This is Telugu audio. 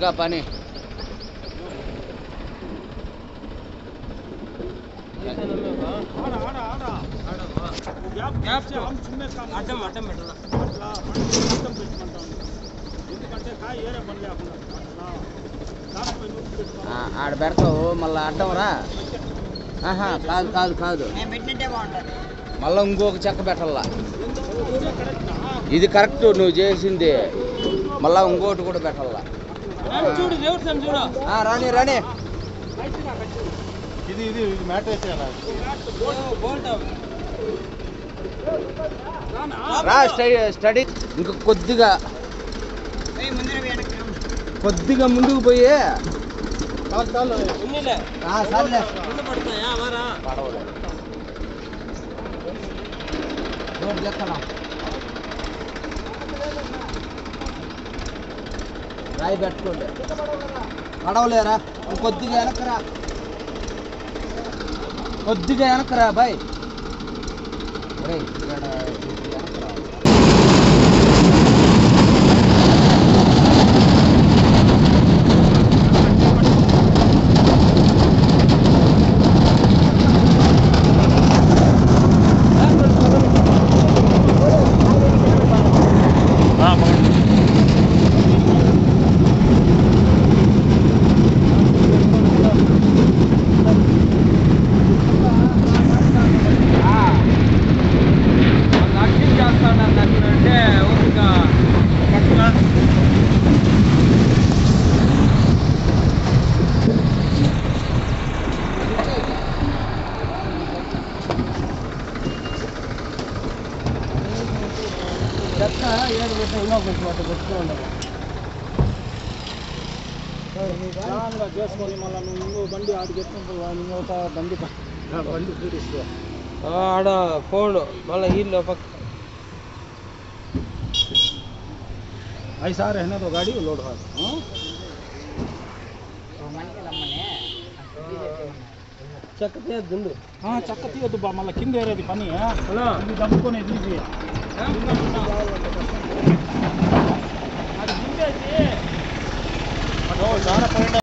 అవుతుందిగా పని. ఆడ పెడతావు మళ్ళీ అడ్డం రా. కాదు కాదు కాదు, మళ్ళీ ఇంకొక చెక్క పెట్టాలా. ఇది కరెక్ట్ నువ్వు చేసింది, మళ్ళా ఇంకోటి కూడా పెట్టాలా. రాని రాని ఇది ఇది మ్యాట్ వేసేయాలి. రా స్టడీ. ఇంకా కొద్దిగా కొద్దిగా ముందుకు పోయి రాయి పెట్టుకోండి. పడవలేరా, కొద్దిగా వెనకరా, కొద్దిగా వెనకరా బాయ్. చేసుకొని మళ్ళీ నువ్వు బండి ఆడికి ఎత్తుకుంటా బండి బండి తీసుకో ఆడ ఫోన్ మళ్ళీ వీళ్ళు पक ऐसा रहने दो गाड़ी लोड हो చెక్క తీయద్దు. చెక్క తీయద్దు బా, మళ్ళీ కింద ఏరేది పని. ఇది దమ్ముకునేది ఈజీ. అది కిందేసి చాలా